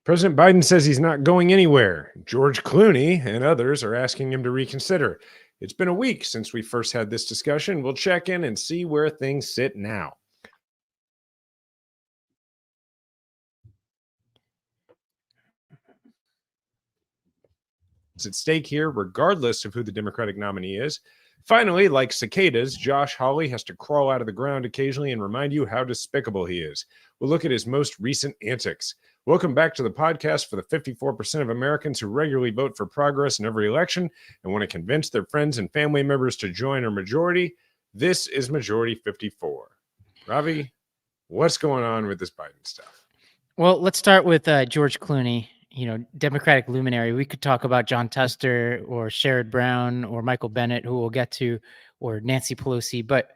President Biden says he's not going anywhere. George Clooney and others are asking him to reconsider. It's been a week since we first had this discussion. We'll check in and see where things sit now. It's at stake here, regardless of who the Democratic nominee is. Finally, like cicadas, Josh Hawley has to crawl out of the ground occasionally and remind you how despicable he is. We'll look at his most recent antics. Welcome back to the podcast for the 54% of Americans who regularly vote for progress in every election and want to convince their friends and family members to join our majority. This is Majority 54. Ravi, what's going on with this Biden stuff? Well, let's start with George Clooney, Democratic luminary. We could talk about John Tester or Sherrod Brown or Michael Bennet, who we'll get to, or Nancy Pelosi. But,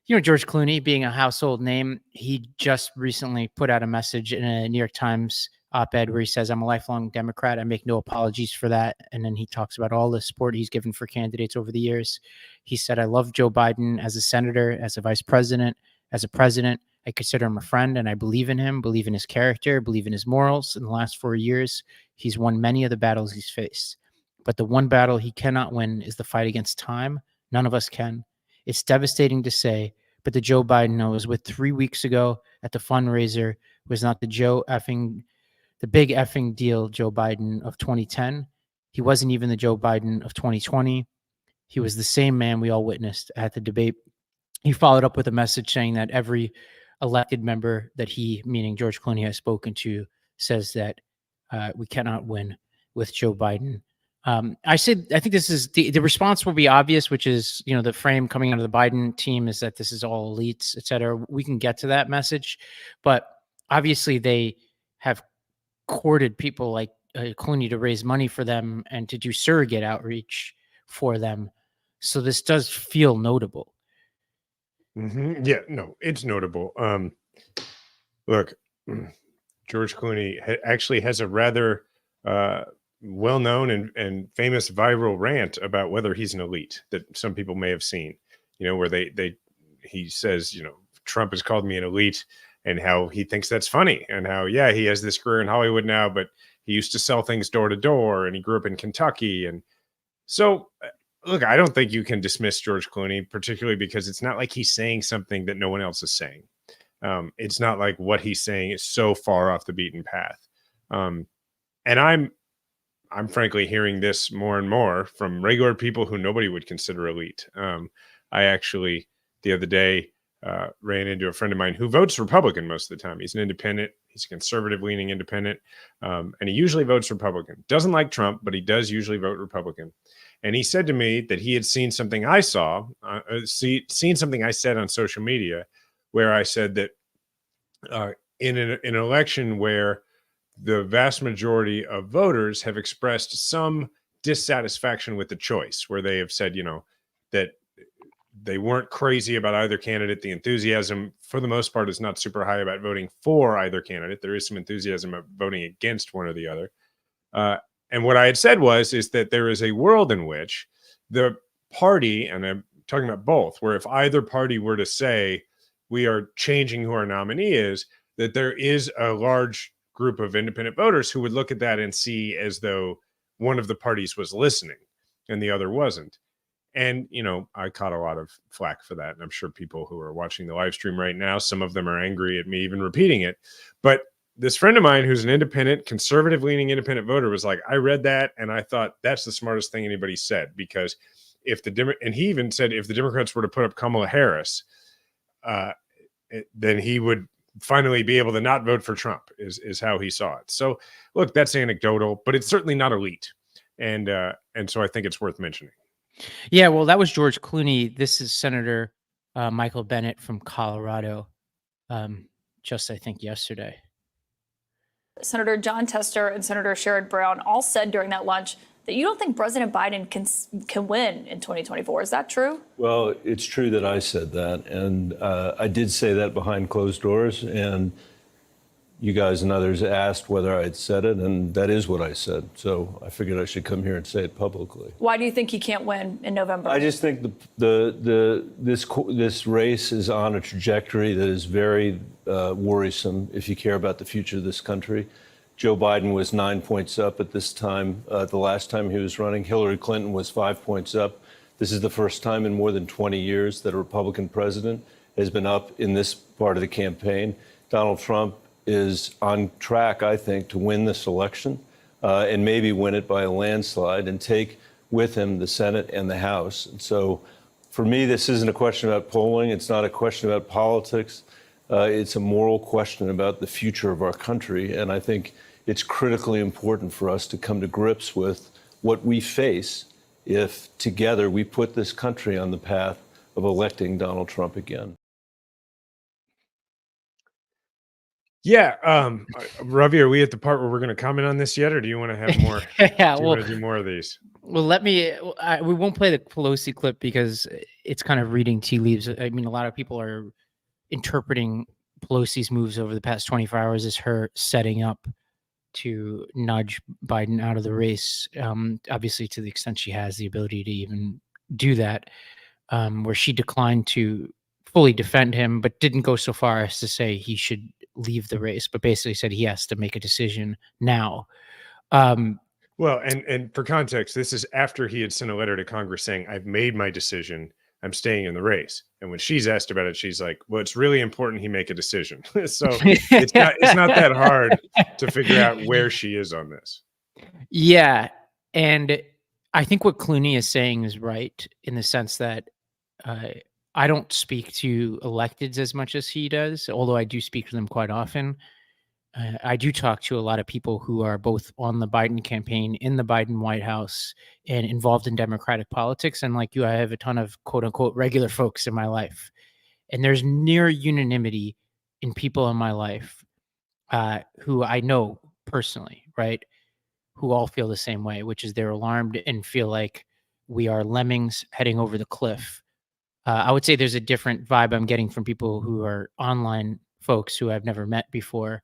George Clooney being a household name, he just recently put out a message in a New York Times op-ed where he says, "I'm a lifelong Democrat. I make no apologies for that." And then he talks about all the support he's given for candidates over the years. He said, "I love Joe Biden as a senator, as a vice president, as a president. I consider him a friend and I believe in him, believe in his character, believe in his morals. In the last 4 years, he's won many of the battles he's faced. But the one battle he cannot win is the fight against time. None of us can. It's devastating to say, but the Joe Biden I was with 3 weeks ago at the fundraiser was not the big effing deal Joe Biden of 2010. He wasn't even the Joe Biden of 2020. He was the same man we all witnessed at the debate." He followed up with a message saying that every elected member that he, meaning George Clooney, has spoken to says that we cannot win with Joe Biden. I think this is the response will be obvious, which is, the frame coming out of the Biden team is that this is all elites, et cetera. We can get to that message, but obviously they have courted people like Clooney to raise money for them and to do surrogate outreach for them. So this does feel notable. Mm-hmm. Yeah, no, it's notable. Look, George Clooney actually has a rather well-known and famous viral rant about whether he's an elite that some people may have seen, where he says, Trump has called me an elite and how he thinks that's funny and how, yeah, he has this career in Hollywood now, but he used to sell things door to door and he grew up in Kentucky. And so, look, I don't think you can dismiss George Clooney, particularly because it's not like he's saying something that no one else is saying. It's not like what he's saying is so far off the beaten path. And I'm frankly hearing this more and more from regular people who nobody would consider elite. I actually, the other day, ran into a friend of mine who votes Republican most of the time. He's an independent. He's a conservative-leaning independent, and he usually votes Republican. Doesn't like Trump, but he does usually vote Republican. And he said to me that he had seen something I saw, seen something I said on social media, where I said that in an election where the vast majority of voters have expressed some dissatisfaction with the choice, where they have said, that they weren't crazy about either candidate. The enthusiasm, for the most part, is not super high about voting for either candidate. There is some enthusiasm about voting against one or the other. And what I had said is that there is a world in which the party, and I'm talking about both, where if either party were to say, we are changing who our nominee is, that there is a large group of independent voters who would look at that and see as though one of the parties was listening and the other wasn't. And, I caught a lot of flack for that. And I'm sure people who are watching the live stream right now, some of them are angry at me even repeating it. But this friend of mine who's an independent, conservative-leaning independent voter was like, I read that and I thought that's the smartest thing anybody said, because and he even said if the Democrats were to put up Kamala Harris, then he would finally be able to not vote for Trump is how he saw it. So look, that's anecdotal, but it's certainly not elite. And so I think it's worth mentioning. Yeah, well, that was George Clooney. This is Senator Michael Bennet from Colorado, just I think yesterday. Senator John Tester and Senator Sherrod Brown all said during that lunch that you don't think President Biden can win in 2024. Is that true? Well, it's true that I said that. And I did say that behind closed doors. And you guys and others asked whether I'd said it. And that is what I said. So I figured I should come here and say it publicly. Why do you think he can't win in November? I just think this race is on a trajectory that is very worrisome if you care about the future of this country. Joe Biden was 9 points up at this time. The last time he was running, Hillary Clinton was 5 points up. This is the first time in more than 20 years that a Republican president has been up in this part of the campaign. Donald Trump is on track, I think, to win this election and maybe win it by a landslide and take with him the Senate and the House. And so for me, this isn't a question about polling. It's not a question about politics. It's a moral question about the future of our country. And I think it's critically important for us to come to grips with what we face if together we put this country on the path of electing Donald Trump again. Yeah. Ravi, are we at the part where we're going to comment on this yet, or do you want to have more? Yeah, do you want to do more of these? Well, we won't play the Pelosi clip because it's kind of reading tea leaves. I mean, a lot of people are interpreting Pelosi's moves over the past 24 hours as her setting up to nudge Biden out of the race. Obviously, to the extent she has the ability to even do that, where she declined to fully defend him, but didn't go so far as to say he should leave the race, but basically said he has to make a decision now. Well, and for context, this is after he had sent a letter to Congress saying, I've made my decision. I'm staying in the race. And when she's asked about it, she's like, well, it's really important he make a decision. So it's not that hard to figure out where she is on this. Yeah. And I think what Clooney is saying is right in the sense that I don't speak to electeds as much as he does, although I do speak to them quite often. I do talk to a lot of people who are both on the Biden campaign, in the Biden White House, and involved in Democratic politics. And like you, I have a ton of quote unquote regular folks in my life. And there's near unanimity in people in my life who I know personally, right? Who all feel the same way, which is they're alarmed and feel like we are lemmings heading over the cliff. I would say there's a different vibe I'm getting from people who are online folks who I've never met before.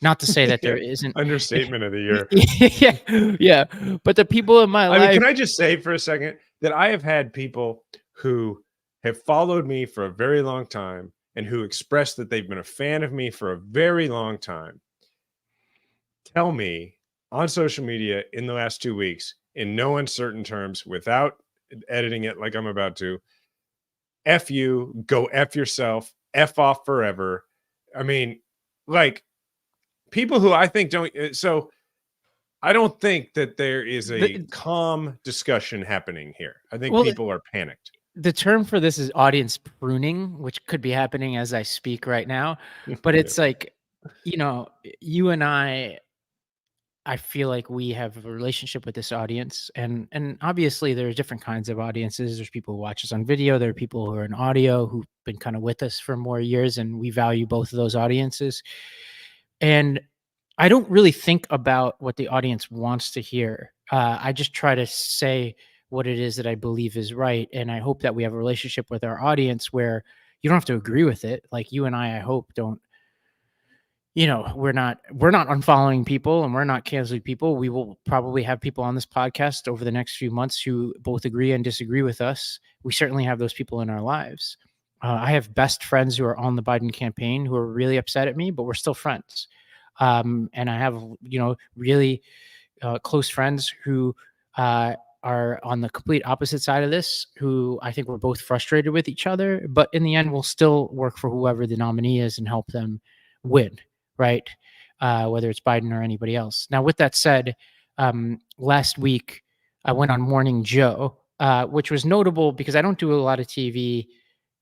Not to say that there isn't understatement of the year. yeah. But the people in my life. Can I just say for a second that I have had people who have followed me for a very long time and who express that they've been a fan of me for a very long time tell me on social media in the last 2 weeks, in no uncertain terms, without editing it like I'm about to, F you, go F yourself, F off forever. I mean, like, people who I think don't. So I don't think that there is a calm discussion happening here. I think people are panicked. The term for this is audience pruning, which could be happening as I speak right now. But it's like, you and I feel like we have a relationship with this audience. And obviously there are different kinds of audiences. There's people who watch us on video. There are people who are in audio who've been kind of with us for more years. And we value both of those audiences. And I don't really think about what the audience wants to hear. I just try to say what it is that I believe is right. And I hope that we have a relationship with our audience where you don't have to agree with it. Like you and I hope don't, we're not unfollowing people and we're not canceling people. We will probably have people on this podcast over the next few months who both agree and disagree with us. We certainly have those people in our lives. I have best friends who are on the Biden campaign who are really upset at me, but we're still friends. And I have, really close friends who are on the complete opposite side of this, who I think we're both frustrated with each other, but in the end, we'll still work for whoever the nominee is and help them win, right? Whether it's Biden or anybody else. Now, with that said, last week I went on Morning Joe, which was notable because I don't do a lot of TV,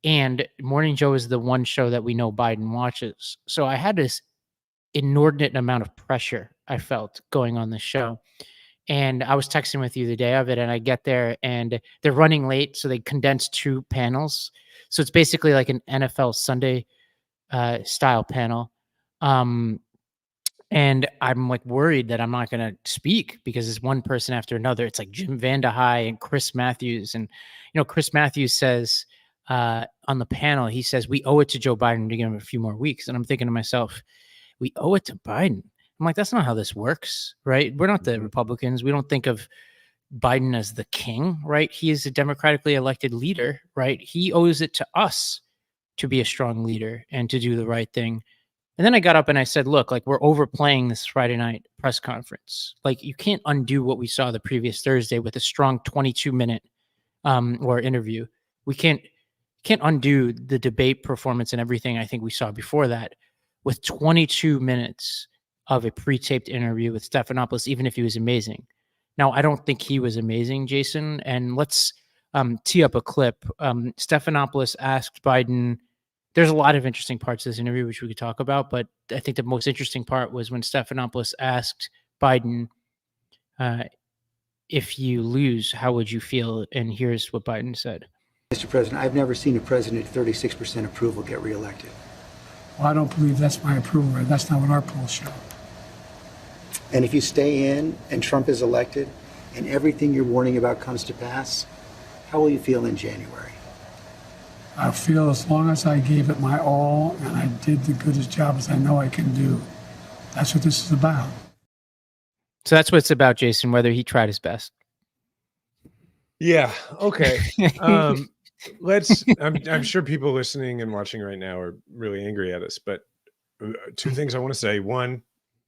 and Morning Joe is the one show that we know Biden watches. So I had this inordinate amount of pressure I felt going on this show. And I was texting with you the day of it, and I get there and they're running late. So they condensed 2 panels. So it's basically like an NFL Sunday style panel. And I'm like worried that I'm not going to speak because it's one person after another. It's like Jim Vandehei and Chris Matthews. And, Chris Matthews says on the panel, he says, we owe it to Joe Biden to give him a few more weeks. And I'm thinking to myself, we owe it to Biden. I'm like, that's not how this works, right? We're not the Republicans. We don't think of Biden as the king, right? He is a democratically elected leader, right? He owes it to us to be a strong leader and to do the right thing. And then I got up and I said, look, like we're overplaying this Friday night press conference. Like you can't undo what we saw the previous Thursday with a strong 22-minute or interview. We can't undo the debate performance and everything I think we saw before that with 22 minutes of a pre-taped interview with Stephanopoulos, even if he was amazing. Now, I don't think he was amazing, Jason. And let's tee up a clip. Stephanopoulos asked Biden, there's a lot of interesting parts of this interview, which we could talk about, but I think the most interesting part was when Stephanopoulos asked Biden, if you lose, how would you feel? And here's what Biden said. Mr. President, I've never seen a president at 36% approval get reelected. Well, I don't believe that's my approval rate. That's not what our polls show. And if you stay in and Trump is elected and everything you're warning about comes to pass, how will you feel in January? I feel as long as I gave it my all and I did the goodest job as I know I can do. That's what this is about. So that's what it's about, Jason, whether he tried his best. Yeah. Okay. I'm sure people listening and watching right now are really angry at us, but two things I want to say. One,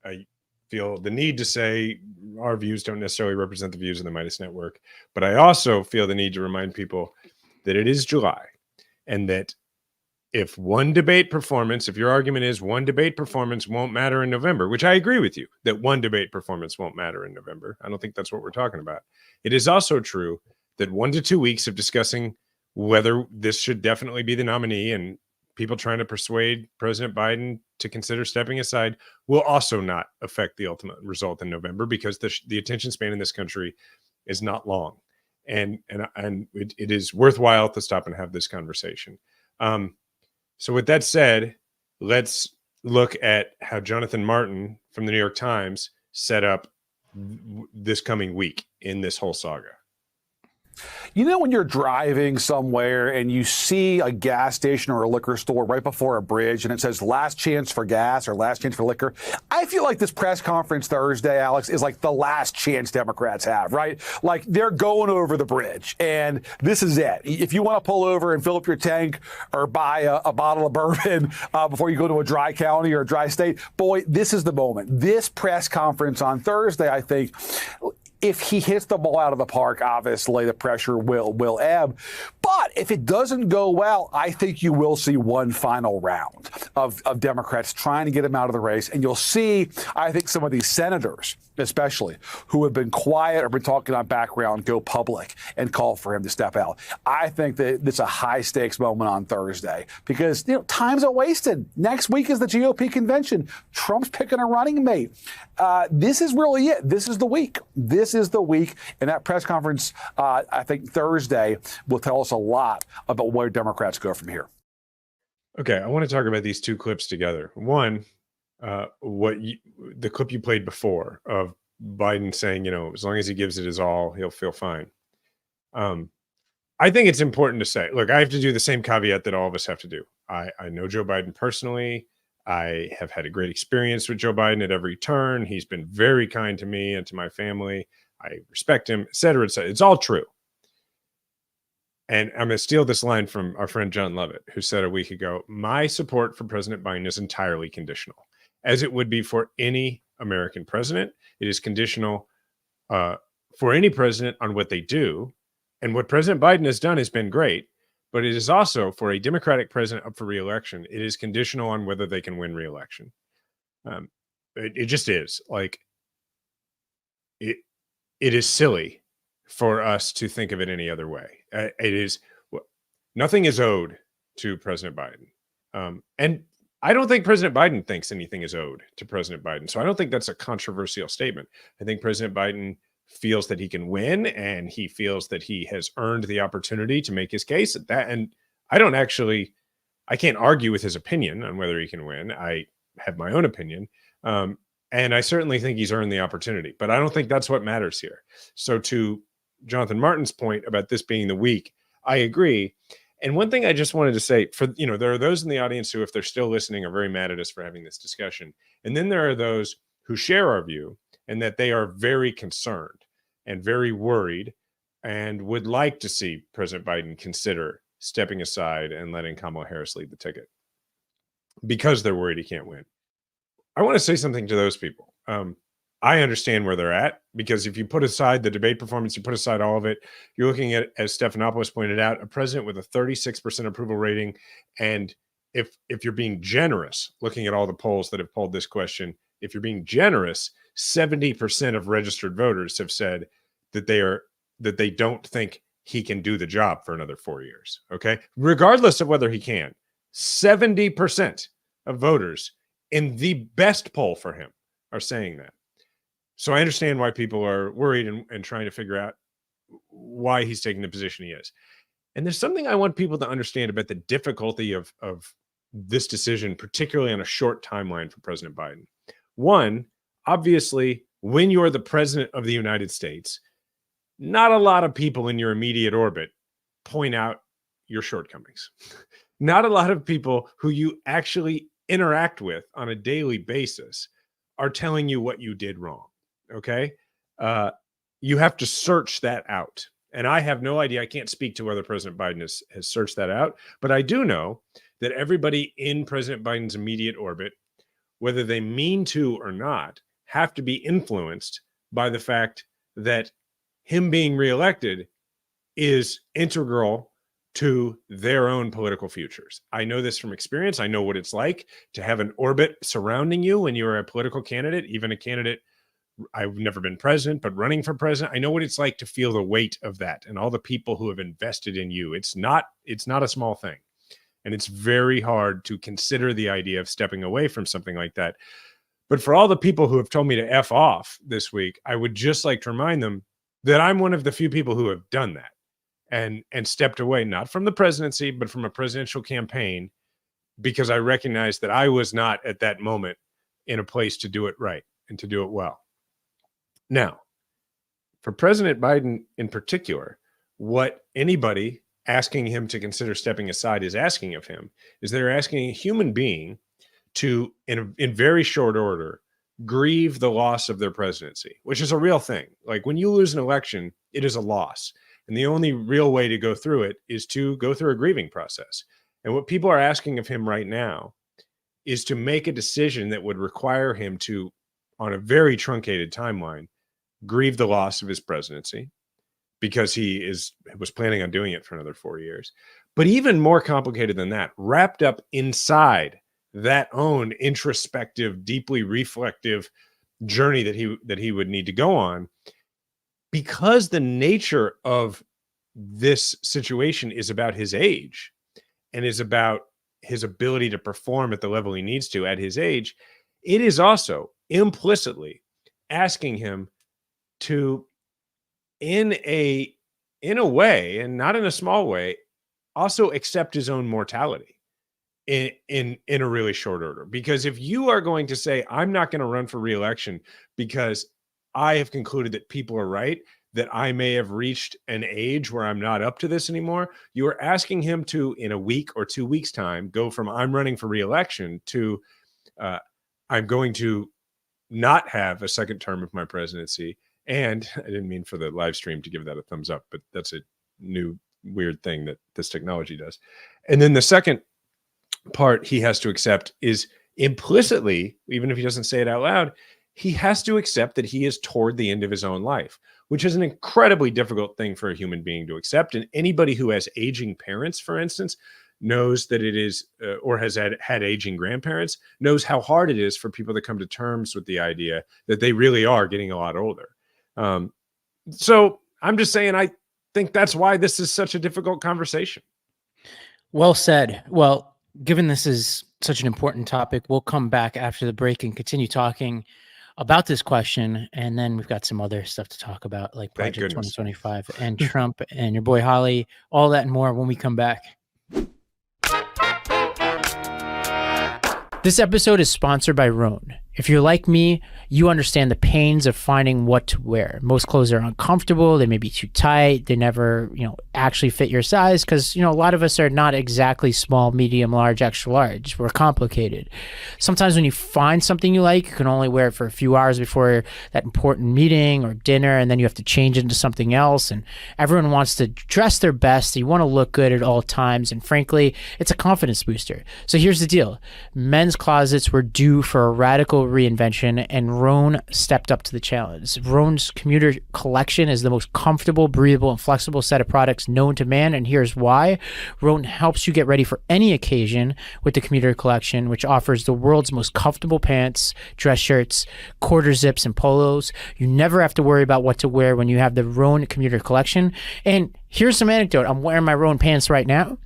I feel the need to say our views don't necessarily represent the views of the Midas Network, but I also feel the need to remind people that it is July and that if your argument is one debate performance won't matter in November, which I agree with you, that one debate performance won't matter in November. I don't think that's what we're talking about. It is also true that 1 to 2 weeks of discussing whether this should definitely be the nominee and people trying to persuade President Biden to consider stepping aside will also not affect the ultimate result in November, because the attention span in this country is not long. And it is worthwhile to stop and have this conversation. So with that said, let's look at how Jonathan Martin from the New York Times set up this coming week in this whole saga. You know, when you're driving somewhere and you see a gas station or a liquor store right before a bridge and it says last chance for gas or last chance for liquor, I feel like this press conference Thursday, Alex, is like the last chance Democrats have, right? Like they're going over the bridge and this is it. If you want to pull over and fill up your tank or buy a bottle of bourbon before you go to a dry county or a dry state, boy, this is the moment. This press conference on Thursday, I think, if he hits the ball out of the park, obviously the pressure will ebb. But if it doesn't go well, I think you will see one final round of Democrats trying to get him out of the race. And you'll see, I think, some of these senators, especially, who have been quiet or been talking on background, go public and call for him to step out. I think that it's a high-stakes moment on Thursday because, time's are wasted. Next week is the GOP convention. Trump's picking a running mate. This is really it. This is the week. This is the week. And that press conference, I think Thursday, will tell us a lot about where Democrats go from here. Okay, I want to talk about these two clips together. One, the clip you played before of Biden saying, as long as he gives it his all, he'll feel fine. I think it's important to say, look, I have to do the same caveat that all of us have to do. I know Joe Biden personally. I have had a great experience with Joe Biden at every turn. He's been very kind to me and to my family. I respect him, et cetera, et cetera. It's all true. And I'm going to steal this line from our friend John Lovett, who said a week ago, my support for President Biden is entirely conditional, as it would be for any American president. It is conditional for any president on what they do. And what President Biden has done has been great, but it is also for a Democratic president up for re-election. It is conditional on whether they can win re-election. It just is. Like, it is silly for us to think of it any other way. It is, nothing is owed to President Biden. And I don't think President Biden thinks anything is owed to President Biden. So I don't think that's a controversial statement. I think President Biden feels that he can win, and he feels that he has earned the opportunity to make his case at that. And I can't argue with his opinion on whether he can win. I have my own opinion. And I certainly think he's earned the opportunity, but I don't think that's what matters here. So to Jonathan Martin's point about this being the week, I agree. And one thing I just wanted to say, there are those in the audience who, if they're still listening, are very mad at us for having this discussion. And then there are those who share our view and that they are very concerned and very worried and would like to see President Biden consider stepping aside and letting Kamala Harris lead the ticket because they're worried he can't win. I want to say something to those people. I understand where they're at, because if you put aside the debate performance, you put aside all of it, you're looking at, as Stephanopoulos pointed out, a president with a 36% approval rating. And if you're being generous, looking at all the polls that have polled this question, if you're being generous, 70% of registered voters have said that they don't think he can do the job for another 4 years. Okay. Regardless of whether he can, 70% of voters in the best poll for him are saying that. So I understand why people are worried and trying to figure out why he's taking the position he is. And there's something I want people to understand about the difficulty of this decision, particularly on a short timeline for President Biden. One, obviously, when you're the president of the United States, not a lot of people in your immediate orbit point out your shortcomings. Not a lot of people who you actually interact with on a daily basis are telling you what you did wrong. Okay. You have to search that out. And I have no idea. I can't speak to whether President Biden has searched that out, but I do know that everybody in President Biden's immediate orbit, whether they mean to or not, have to be influenced by the fact that him being reelected is integral to their own political futures. I know this from experience. I know what it's like to have an orbit surrounding you when you're a political candidate, even a candidate. I've never been president, but running for president, I know what it's like to feel the weight of that and all the people who have invested in you. It's not a small thing. And it's very hard to consider the idea of stepping away from something like that. But for all the people who have told me to F off this week, I would just like to remind them that I'm one of the few people who have done that and stepped away, not from the presidency, but from a presidential campaign, because I recognized that I was not at that moment in a place to do it right and to do it well. Now, for President Biden in particular, what anybody asking him to consider stepping aside is asking of him is they're asking a human being to, in very short order, grieve the loss of their presidency, which is a real thing. Like when you lose an election, it is a loss. And the only real way to go through it is to go through a grieving process. And what people are asking of him right now is to make a decision that would require him to, on a very truncated timeline, grieve the loss of his presidency, because he was planning on doing it for another 4 years. But even more complicated than that, wrapped up inside that own introspective, deeply reflective journey that he would need to go on, because the nature of this situation is about his age and is about his ability to perform at the level he needs to at his age. It is also implicitly asking him to, in a way, and not in a small way, also accept his own mortality in a really short order. Because if you are going to say, I'm not going to run for re-election because I have concluded that people are right, that I may have reached an age where I'm not up to this anymore, you are asking him to, in a week or 2 weeks' time, go from I'm running for re-election to I'm going to not have a second term of my presidency. And I didn't mean for the live stream to give that a thumbs up, but that's a new weird thing that this technology does. And then the second part he has to accept is implicitly, even if he doesn't say it out loud, he has to accept that he is toward the end of his own life, which is an incredibly difficult thing for a human being to accept. And anybody who has aging parents, for instance, knows that it is, or has had aging grandparents, knows how hard it is for people to come to terms with the idea that they really are getting a lot older. So I'm just saying, I think that's why this is such a difficult conversation. Well said. Well, given this is such an important topic, we'll come back after the break and continue talking about this question. And then we've got some other stuff to talk about, like Project 2025 and Trump and your boy Hawley, all that and more when we come back. This episode is sponsored by Rhone. If you're like me, you understand the pains of finding what to wear. Most clothes are uncomfortable. They may be too tight. They never, actually fit your size because, a lot of us are not exactly small, medium, large, extra large. We're complicated. Sometimes when you find something you like, you can only wear it for a few hours before that important meeting or dinner, and then you have to change into something else. And everyone wants to dress their best. You want to look good at all times. And frankly, it's a confidence booster. So here's the deal. Men's closets were due for a radical total reinvention, and Rhone stepped up to the challenge. Rhone's commuter collection is the most comfortable, breathable, and flexible set of products known to man, and here's why. Rhone helps you get ready for any occasion with the commuter collection, which offers the world's most comfortable pants, dress shirts, quarter zips, and polos. You never have to worry about what to wear when you have the Rhone commuter collection. And here's some anecdote. I'm wearing my Rhone pants right now.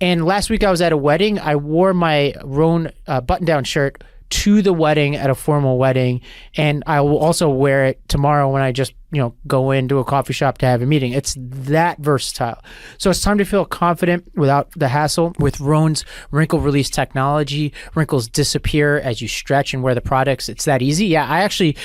And last week I was at a wedding. I wore my Rhone button-down shirt to the wedding at a formal wedding, and I will also wear it tomorrow when I just go into a coffee shop to have a meeting. It's that versatile. So it's time to feel confident without the hassle. With Rhone's wrinkle release technology, wrinkles disappear as you stretch and wear the products. It's that easy. Yeah, I actually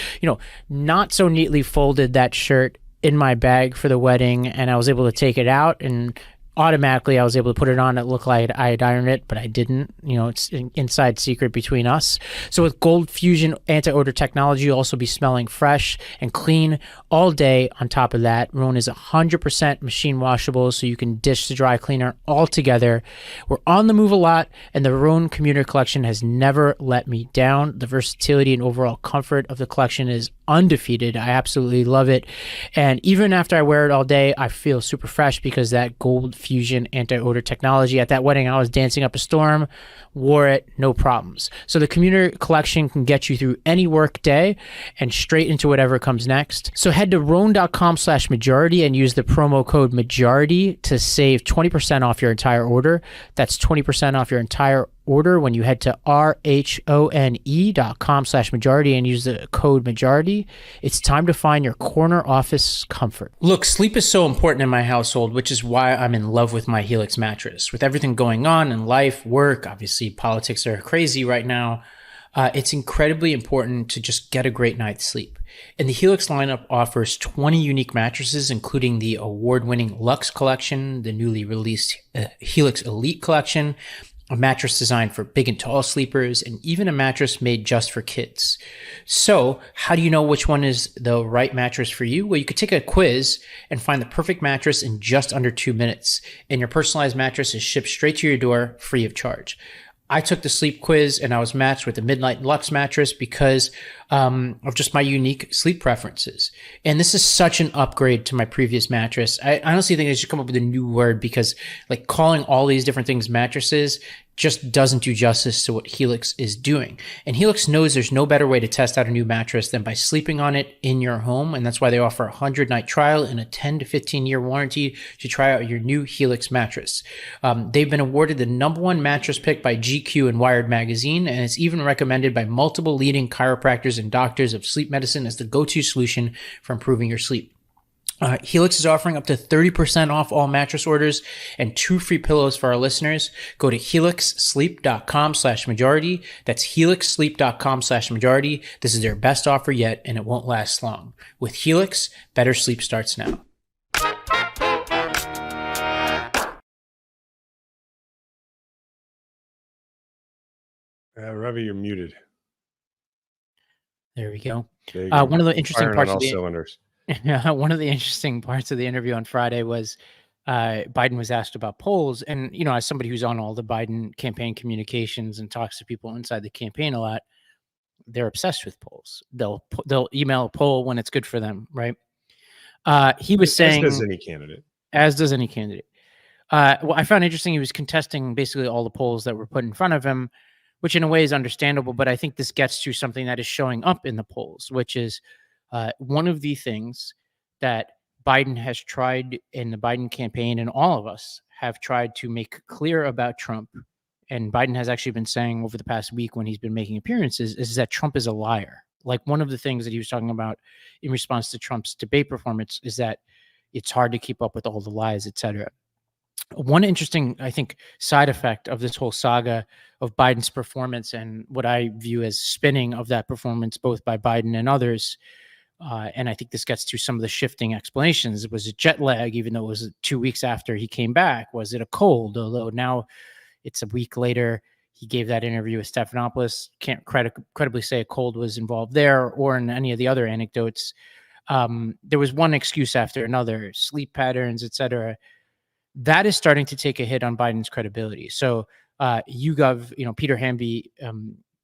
not so neatly folded that shirt in my bag for the wedding, and I was able to take it out, and automatically I was able to put it on. It looked like I had ironed it, but I didn't. It's an inside secret between us. So with Gold Fusion anti-odor technology, you'll also be smelling fresh and clean all day. On top of that, Rhone is 100% machine washable, so you can dish the dry cleaner all together. We're on the move a lot, and the Rhone commuter collection has never let me down. The versatility and overall comfort of the collection is undefeated. I absolutely love it. And even after I wear it all day, I feel super fresh because that Gold Fusion anti-odor technology. At that wedding, I was dancing up a storm, wore it, no problems. So the commuter collection can get you through any work day and straight into whatever comes next. So head to Rhone.com/majority and use the promo code majority to save 20% off your entire order. That's 20% off your entire order when you head to RHONE.com/majority and use the code majority. It's time to find your corner office comfort. Look, sleep is so important in my household, which is why I'm in love with my Helix mattress. With everything going on in life, work, obviously politics are crazy right now. It's incredibly important to just get a great night's sleep. And the Helix lineup offers 20 unique mattresses, including the award-winning Luxe Collection, the newly released Helix Elite Collection, a mattress designed for big and tall sleepers, and even a mattress made just for kids. So how do you know which one is the right mattress for you? Well, you could take a quiz and find the perfect mattress in just under 2 minutes, and your personalized mattress is shipped straight to your door free of charge. I took the sleep quiz and I was matched with the Midnight Luxe mattress because of just my unique sleep preferences. And this is such an upgrade to my previous mattress. I honestly think I should come up with a new word because calling all these different things mattresses just doesn't do justice to what Helix is doing. And Helix knows there's no better way to test out a new mattress than by sleeping on it in your home. And that's why they offer a 100-night trial and a 10 to 15-year warranty to try out your new Helix mattress. They've been awarded the #1 mattress pick by GQ and Wired magazine, and it's even recommended by multiple leading chiropractors and doctors of sleep medicine as the go-to solution for improving your sleep. Helix is offering up to 30% off all mattress orders and 2 free pillows for our listeners. Go to helixsleep.com/majority. That's helixsleep.com/majority. This is their best offer yet, and it won't last long. With Helix, better sleep starts now. Ravi, you're muted. There we go. There you go. One of the interesting Firing parts on of all the cylinders. one of the interesting parts of the interview on Friday was Biden was asked about polls, and as somebody who's on all the Biden campaign communications and talks to people inside the campaign a lot, they're obsessed with polls. They'll email a poll when it's good for them, right? He was saying, as does any candidate. As does any candidate. Well, I found interesting he was contesting basically all the polls that were put in front of him, which in a way is understandable, but I think this gets to something that is showing up in the polls, which is one of the things that Biden has tried in the Biden campaign, and all of us have tried to make clear about Trump, and Biden has actually been saying over the past week when he's been making appearances, is that Trump is a liar. Like one of the things that he was talking about in response to Trump's debate performance is that it's hard to keep up with all the lies, et cetera. One interesting, I think, side effect of this whole saga of Biden's performance and what I view as spinning of that performance, both by Biden and others, and I think this gets to some of the shifting explanations. Was it jet lag, even though it was 2 weeks after he came back? Was it a cold? Although now it's a week later, he gave that interview with Stephanopoulos. Can't credibly say a cold was involved there or in any of the other anecdotes. There was one excuse after another, sleep patterns, et cetera. That is starting to take a hit on Biden's credibility. So YouGov, Peter Hamby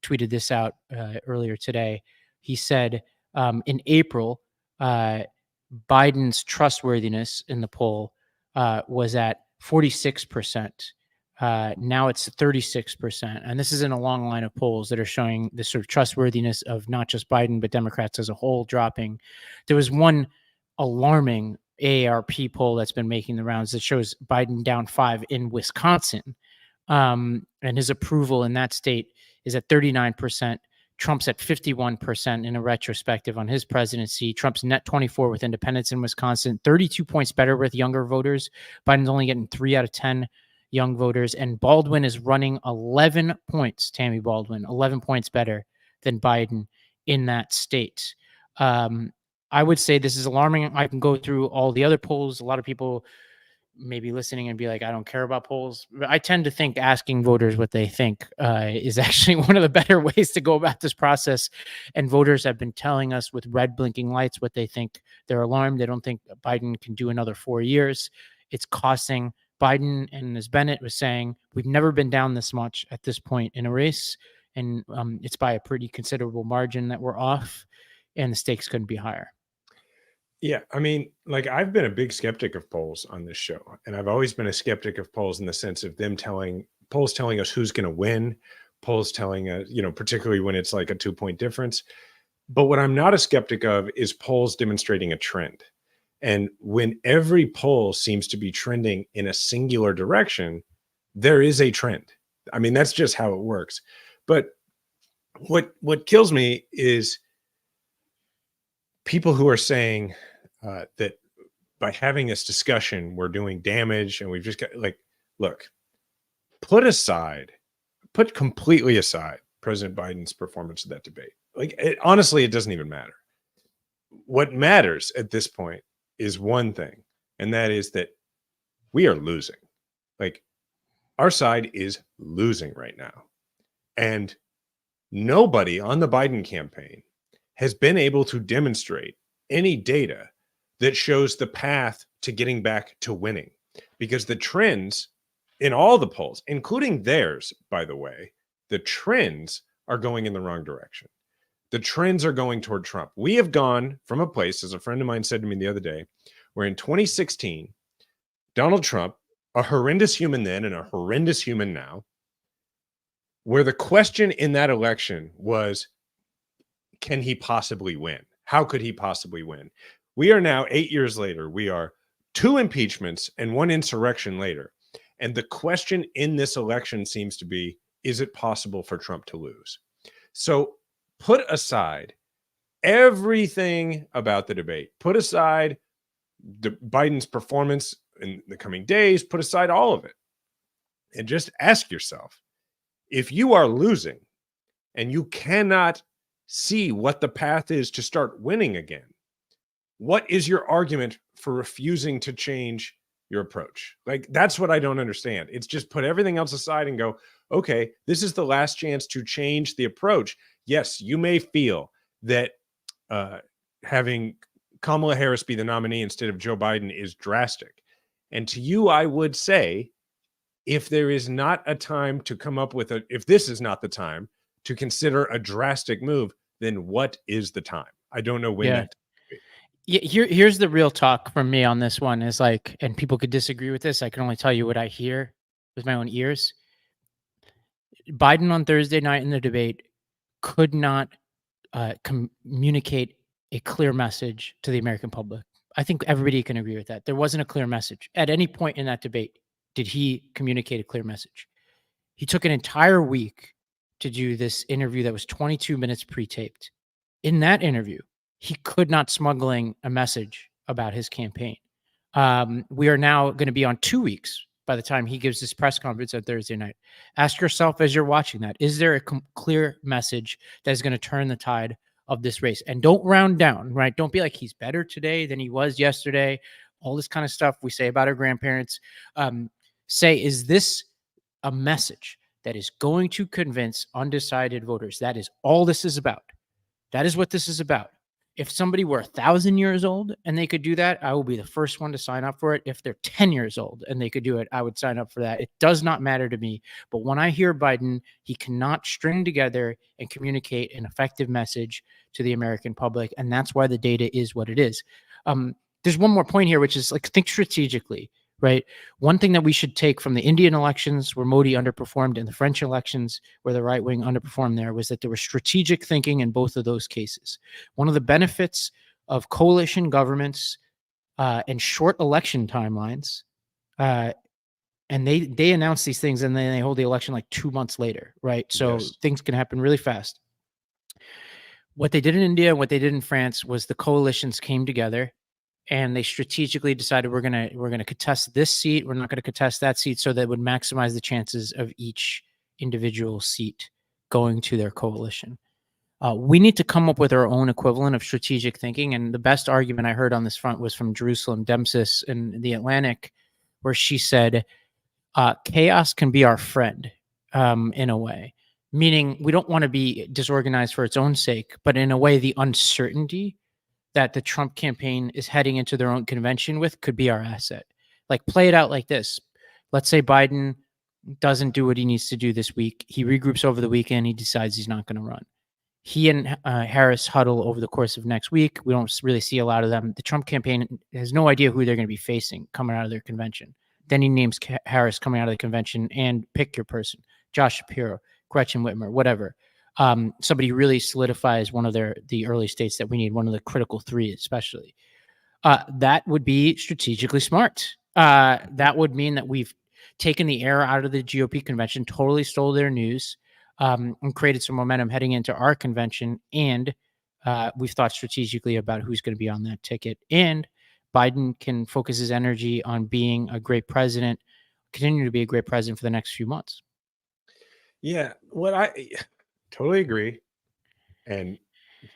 tweeted this out earlier today. He said in April, Biden's trustworthiness in the poll was at 46%. Now it's 36%. And this is in a long line of polls that are showing the sort of trustworthiness of not just Biden, but Democrats as a whole dropping. There was one alarming AARP poll that's been making the rounds that shows Biden down 5 in Wisconsin. And his approval in that state is at 39%. Trump's at 51% in a retrospective on his presidency. Trump's net 24 with independents in Wisconsin, 32 points better with younger voters. Biden's only getting 3 out of 10 young voters. And Baldwin is running 11 points, Tammy Baldwin, 11 points better than Biden in that state. I would say this is alarming. I can go through all the other polls. A lot of people may be listening and be like, I don't care about polls. But I tend to think asking voters what they think is actually one of the better ways to go about this process. And voters have been telling us with red blinking lights what they think. They're alarmed. They don't think Biden can do another 4 years. It's costing Biden, and as Bennett was saying, we've never been down this much at this point in a race. And it's by a pretty considerable margin that we're off, and the stakes couldn't be higher. Yeah, I mean, like, I've been a big skeptic of polls on this show, and I've always been a skeptic of polls in the sense of them polls telling us who's going to win, polls telling us, particularly when it's like a 2-point difference. But what I'm not a skeptic of is polls demonstrating a trend. And when every poll seems to be trending in a singular direction, there is a trend. I mean, that's just how it works. But what kills me is people who are saying that by having this discussion, we're doing damage, and we've just got, like, look, put completely aside President Biden's performance of that debate. Like, honestly, it doesn't even matter. What matters at this point is one thing, and that is that we are losing. Like, our side is losing right now. And nobody on the Biden campaign has been able to demonstrate any data that shows the path to getting back to winning, because the trends in all the polls, including theirs, by the way, the trends are going in the wrong direction. The trends are going toward Trump. We have gone from a place, as a friend of mine said to me the other day, where in 2016, Donald Trump, a horrendous human then and a horrendous human now, where the question in that election was, can he possibly win? How could he possibly win? We are now 8 years later. We are 2 impeachments and 1 insurrection later. And the question in this election seems to be, is it possible for Trump to lose? So put aside everything about the debate. Put aside Biden's performance in the coming days. Put aside all of it. And just ask yourself, if you are losing and you cannot see what the path is to start winning again, what is your argument for refusing to change your approach? Like, that's what I don't understand. It's just put everything else aside and go, okay, this is the last chance to change the approach. Yes, you may feel that having Kamala Harris be the nominee instead of Joe Biden is drastic. And to you, I would say, if there is not a time to come up with if this is not the time to consider a drastic move, then what is the time? I don't know when that. Yeah, here's the real talk from me on this one is like, and people could disagree with this. I can only tell you what I hear with my own ears. Biden on Thursday night in the debate could not communicate a clear message to the American public. I think everybody can agree with that. There wasn't a clear message. At any point in that debate did he communicate a clear message. He took an entire week to do this interview that was 22 minutes pre-taped. In that interview, he could not smuggling a message about his campaign. We are now going to be on 2 weeks by the time he gives this press conference on Thursday night. Ask yourself as you're watching that, is there a clear message that is going to turn the tide of this race? And don't round down, right? Don't be like, he's better today than he was yesterday. All this kind of stuff we say about our grandparents. Say, is this a message that is going to convince undecided voters? That is all this is about. That is what this is about. If somebody were 1,000 years old and they could do that, I will be the first one to sign up for it. If they're 10 years old and they could do it, I would sign up for that. It does not matter to me. But when I hear Biden, he cannot string together and communicate an effective message to the American public. And that's why the data is what it is. There's one more point here, which is like, think strategically, right? One thing that we should take from the Indian elections where Modi underperformed and the French elections where the right wing underperformed there was that there was strategic thinking in both of those cases. One of the benefits of coalition governments and short election timelines, and they announce these things and then they hold the election like 2 months later, right? So Yes. things can happen really fast. What they did in India and what they did in France was the coalitions came together and they strategically decided we're gonna contest this seat. We're not going to contest that seat, so that would maximize the chances of each individual seat going to their coalition. We need to come up with our own equivalent of strategic thinking. And the best argument I heard on this front was from Jerusalem Dempsis in The Atlantic, where she said, chaos can be our friend in a way, meaning we don't want to be disorganized for its own sake, but in a way, the uncertainty that the Trump campaign is heading into their own convention with could be our asset. Like, play it out like this. Let's say Biden doesn't do what he needs to do this week. He regroups over the weekend. He decides he's not going to run. He and Harris huddle over the course of next week. We don't really see a lot of them. The Trump campaign has no idea who they're going to be facing coming out of their convention. Then he names Harris coming out of the convention and pick your person, Josh Shapiro, Gretchen Whitmer, whatever. Somebody really solidifies one of the early states that we need, one of the critical three especially. That would be strategically smart. That would mean that we've taken the air out of the GOP convention, totally stole their news, and created some momentum heading into our convention. And we've thought strategically about who's going to be on that ticket. And Biden can focus his energy on being a great president, continue to be a great president for the next few months. Yeah, what I totally agree, and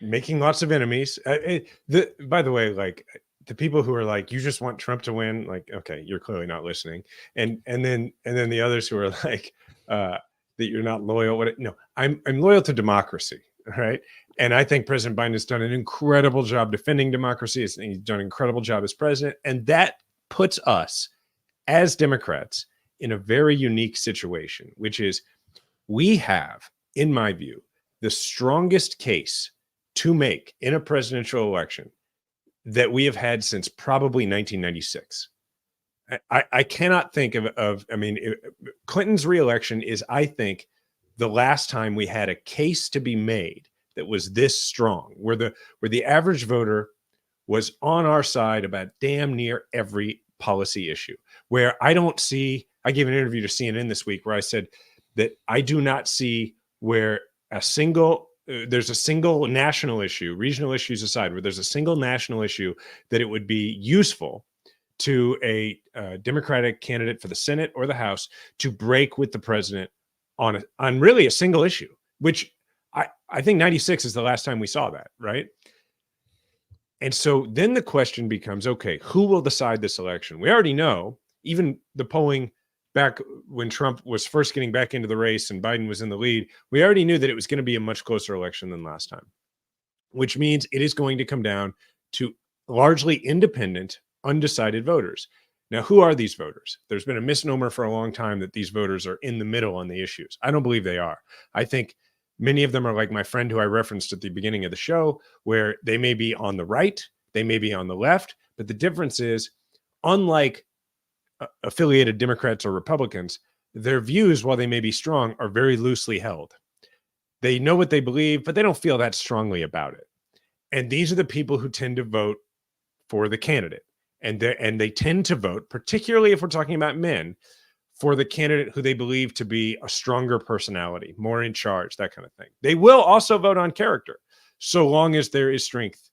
making lots of enemies. By the way, like the people who are like, you just want Trump to win, like, okay, you're clearly not listening, and then the others who are like that you're not loyal. No, I'm loyal to democracy, right? And I think President Biden has done an incredible job defending democracy. He's done an incredible job as president, and that puts us as Democrats in a very unique situation, which is we have, in my view, the strongest case to make in a presidential election that we have had since probably 1996. I cannot think of Clinton's reelection is, I think, the last time we had a case to be made that was this strong, where the average voter was on our side about damn near every policy issue. Where I gave an interview to CNN this week where I said that I do not see where there's a single national issue, regional issues aside, where there's a single national issue that it would be useful to a Democratic candidate for the Senate or the House to break with the president on really a single issue, which I think 96 is the last time we saw that, right? And so then the question becomes, okay, who will decide this election? We already know, even the polling back when Trump was first getting back into the race and Biden was in the lead, we already knew that it was going to be a much closer election than last time, which means it is going to come down to largely independent, undecided voters. Now, who are these voters? There's been a misnomer for a long time that these voters are in the middle on the issues. I don't believe they are. I think many of them are like my friend who I referenced at the beginning of the show, where they may be on the right, they may be on the left, but the difference is, unlike affiliated Democrats or Republicans, their views, while they may be strong, are very loosely held. They know what they believe, but they don't feel that strongly about it. And these are the people who tend to vote for the candidate. And they tend to vote, particularly if we're talking about men, for the candidate who they believe to be a stronger personality, more in charge, that kind of thing. They will also vote on character, so long as there is strength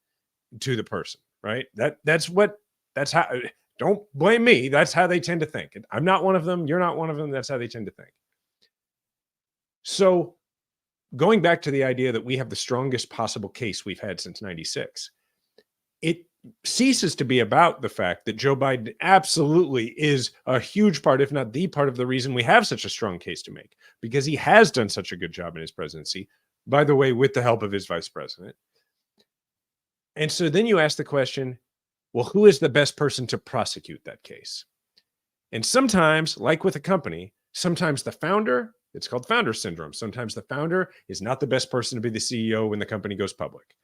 to the person, right? That's how, don't blame me. That's how they tend to think. And I'm not one of them. You're not one of them. That's how they tend to think. So going back to the idea that we have the strongest possible case we've had since 96, it ceases to be about the fact that Joe Biden absolutely is a huge part, if not the part of the reason we have such a strong case to make, because he has done such a good job in his presidency, by the way, with the help of his vice president. And so then you ask the question, well, who is the best person to prosecute that case? And sometimes, like with a company, sometimes the founder, it's called founder syndrome. Sometimes the founder is not the best person to be the CEO when the company goes public.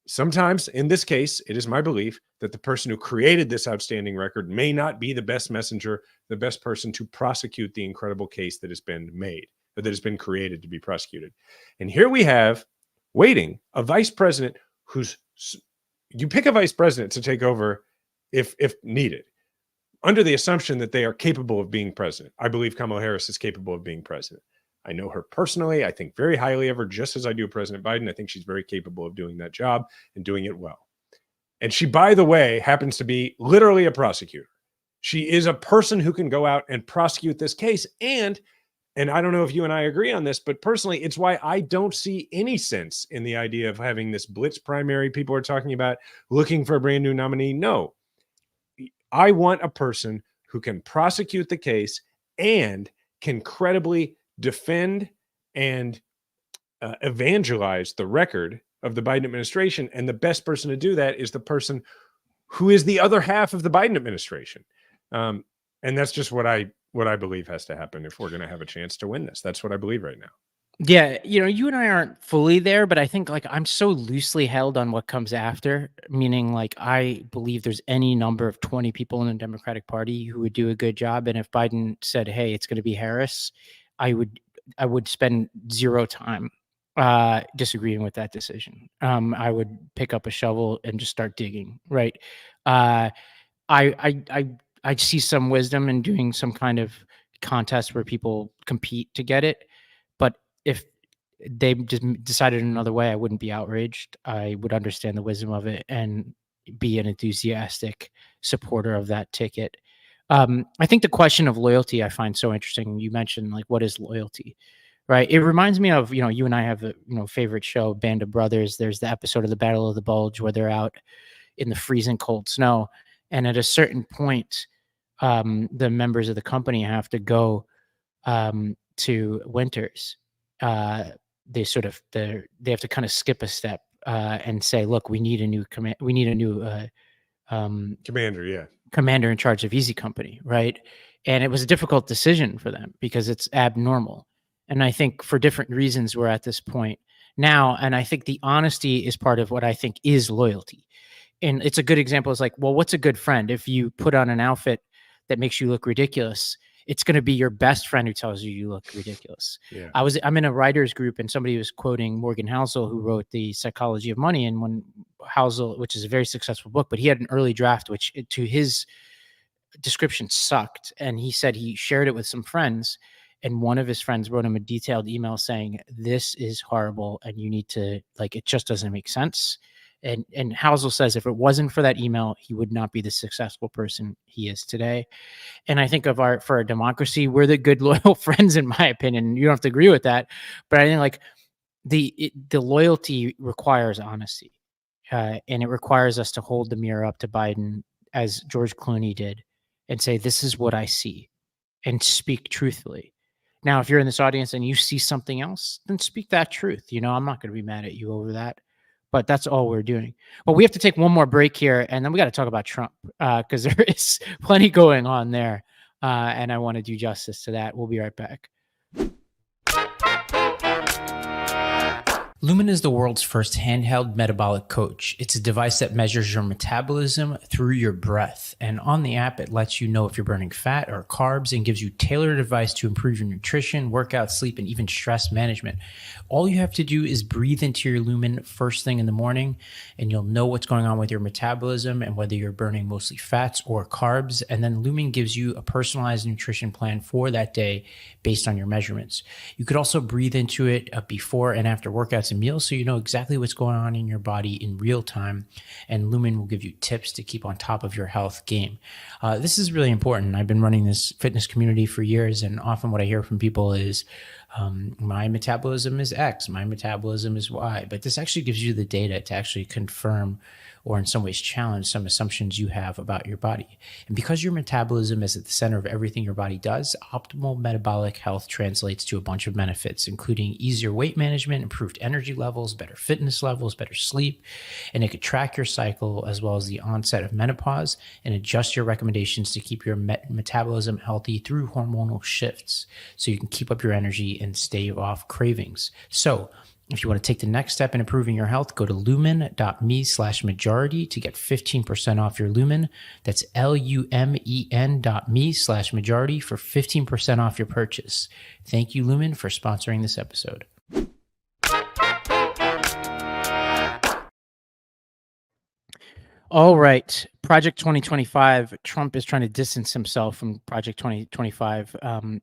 Sometimes, in this case, it is my belief that the person who created this outstanding record may not be the best messenger, the best person to prosecute the incredible case that has been made, or that has been created to be prosecuted. And here we have waiting a vice president who's, you pick a vice president to take over if needed, under the assumption that they are capable of being president. I believe Kamala Harris is capable of being president. I know her personally. I think very highly of her, just as I do President Biden. I think she's very capable of doing that job and doing it well. And she, by the way, happens to be literally a prosecutor. She is a person who can go out and prosecute this case. And I don't know if you and I agree on this, but personally, it's why I don't see any sense in the idea of having this blitz primary. People are talking about looking for a brand new nominee. No, I want a person who can prosecute the case and can credibly defend and evangelize the record of the Biden administration. And the best person to do that is the person who is the other half of the Biden administration. And that's just what I believe has to happen if we're going to have a chance to win this. That's what I believe right now. Yeah, you and I aren't fully there, but I think I'm so loosely held on what comes after, meaning I believe there's any number of 20 people in the Democratic Party who would do a good job. And if Biden said, hey, it's going to be Harris, I would spend zero time disagreeing with that decision. I would pick up a shovel and just start digging. Right. I see some wisdom in doing some kind of contest where people compete to get it. But if they just decided another way, I wouldn't be outraged. I would understand the wisdom of it and be an enthusiastic supporter of that ticket. I think the question of loyalty I find so interesting. You mentioned what is loyalty, right? It reminds me of, you and I have a favorite show, Band of Brothers. There's the episode of the Battle of the Bulge where they're out in the freezing cold snow. And at a certain point, the members of the company have to go to Winters. They have to kind of skip a step and say, look, we need a new command. We need a new Commander. Yeah. Commander in charge of Easy Company, right? And it was a difficult decision for them because it's abnormal. And I think for different reasons we're at this point now. And I think the honesty is part of what I think is loyalty. And it's a good example. It's well, what's a good friend? If you put on an outfit that makes you look ridiculous, it's going to be your best friend who tells you look ridiculous. Yeah. I'm in a writers group and somebody was quoting Morgan Housel, who wrote The Psychology of Money. And when Housel, which is a very successful book, but he had an early draft, which to his description sucked. And he said he shared it with some friends. And one of his friends wrote him a detailed email saying, this is horrible. And you need to it just doesn't make sense. And Housel says if it wasn't for that email, he would not be the successful person he is today. And I think for our democracy, we're the good, loyal friends, in my opinion. You don't have to agree with that. But I think the loyalty requires honesty. And it requires us to hold the mirror up to Biden, as George Clooney did, and say, this is what I see, and speak truthfully. Now, if you're in this audience and you see something else, then speak that truth. I'm not going to be mad at you over that. But that's all we're doing. But we have to take one more break here, and then we got to talk about Trump because there is plenty going on there, and I want to do justice to that. We'll be right back. Lumen is the world's first handheld metabolic coach. It's a device that measures your metabolism through your breath. And on the app, it lets you know if you're burning fat or carbs and gives you tailored advice to improve your nutrition, workout, sleep, and even stress management. All you have to do is breathe into your Lumen first thing in the morning, and you'll know what's going on with your metabolism and whether you're burning mostly fats or carbs. And then Lumen gives you a personalized nutrition plan for that day based on your measurements. You could also breathe into it before and after workouts and meals, so you know exactly what's going on in your body in real time. And Lumen will give you tips to keep on top of your health game. This is really important. I've been running this fitness community for years, and often what I hear from people is My metabolism is X, my metabolism is Y. But this actually gives you the data to actually confirm or in some ways challenge some assumptions you have about your body. And because your metabolism is at the center of everything your body does, optimal metabolic health translates to a bunch of benefits, including easier weight management, improved energy levels, better fitness levels, better sleep. And it could track your cycle as well as the onset of menopause and adjust your recommendations to keep your metabolism healthy through hormonal shifts so you can keep up your energy and stave off cravings. So if you want to take the next step in improving your health, go to lumen.me/majority to get 15% off your Lumen. That's lumen.me/majority for 15% off your purchase. Thank you, Lumen, for sponsoring this episode. All right. Project 2025. Trump is trying to distance himself from Project 2025.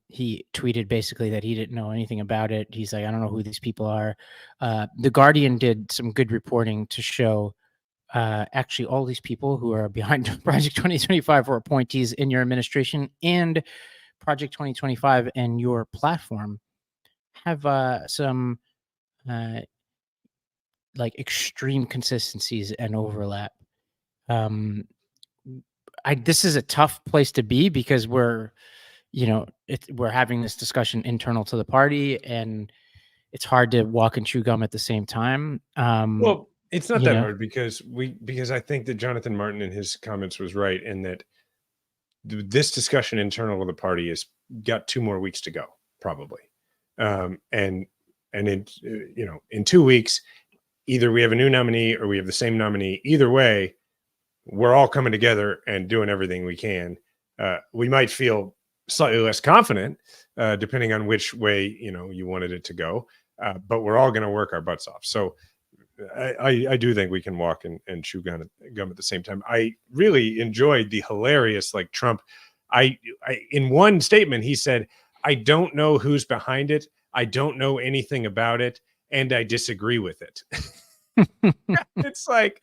He tweeted basically that he didn't know anything about it. He's like, I don't know who these people are. The Guardian did some good reporting to show actually all these people who are behind Project 2025 were appointees in your administration, and Project 2025 and your platform have some like extreme consistencies and overlap. This is a tough place to be because we're having this discussion internal to the party, and it's hard to walk and chew gum at the same time. Well, it's not that hard because I think that Jonathan Martin in his comments was right in that this discussion internal to the party has got 2 more weeks to go, probably. And in 2 weeks, either we have a new nominee or we have the same nominee. Either way, we're all coming together and doing everything we can. We might feel slightly less confident, depending on which way, you wanted it to go. But we're all going to work our butts off. So I do think we can walk and chew gum at the same time. I really enjoyed the hilarious, like Trump. In one statement, he said, I don't know who's behind it. I don't know anything about it. And I disagree with it. It's like,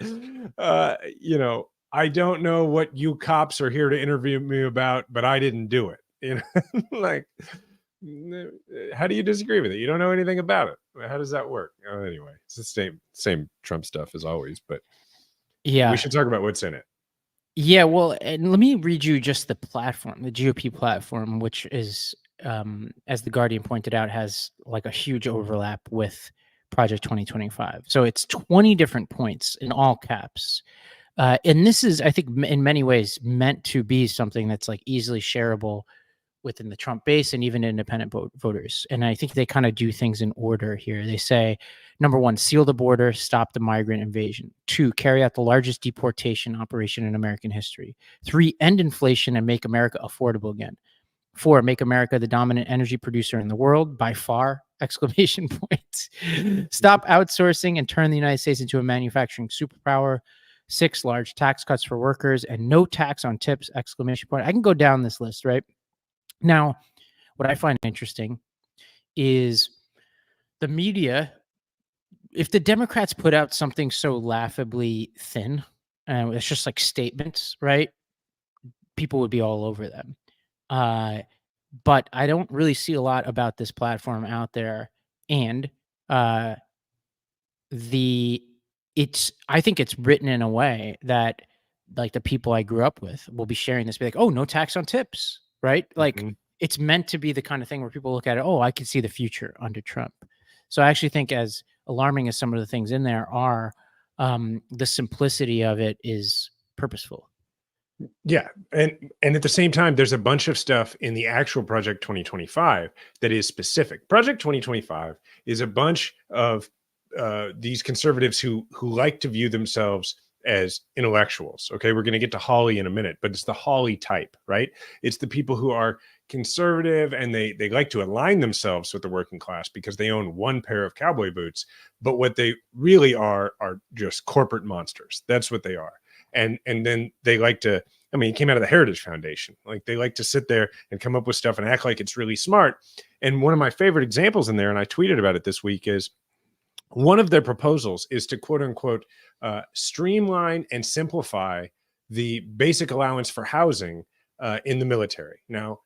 I don't know what you cops are here to interview me about, but I didn't do it. Like, how do you disagree with it? You don't know anything about it. How does that work? Anyway, it's the same Trump stuff as always, but yeah, we should talk about what's in it. Yeah, well, and let me read you just the platform, the GOP platform, which is, as the Guardian pointed out, has like a huge overlap with Project 2025. So it's 20 different points in all caps. And this is, I think, in many ways meant to be something that's like easily shareable within the Trump base and even independent voters. And I think they kind of do things in order here. They say, number 1, seal the border, stop the migrant invasion. 2, carry out the largest deportation operation in American history. 3, end inflation and make America affordable again. 4, make America the dominant energy producer in the world by far, ! Stop outsourcing and turn the United States into a manufacturing superpower. 6, large tax cuts for workers and no tax on tips, ! I can go down this list, right? Now, what I find interesting is the media, if the Democrats put out something so laughably thin, it's just like statements, right? People would be all over them. But I don't really see a lot about this platform out there. And I think it's written in a way that like the people I grew up with will be sharing this, be like, oh, no tax on tips, right? Like it's meant to be the kind of thing where people look at it, oh, I can see the future under Trump. So I actually think as alarming as some of the things in there are, the simplicity of it is purposeful. Yeah. And at the same time, there's a bunch of stuff in the actual Project 2025 that is specific. Project 2025 is a bunch of these conservatives who like to view themselves as intellectuals. Okay, we're going to get to Hawley in a minute, but it's the Hawley type, right? It's the people who are conservative and they like to align themselves with the working class because they own one pair of cowboy boots. But what they really are just corporate monsters. That's what they are. And then they like to, I mean, it came out of the Heritage Foundation. Like they like to sit there and come up with stuff and act like it's really smart. And one of my favorite examples in there, and I tweeted about it this week, is one of their proposals is to quote unquote streamline and simplify the basic allowance for housing in the military. Now,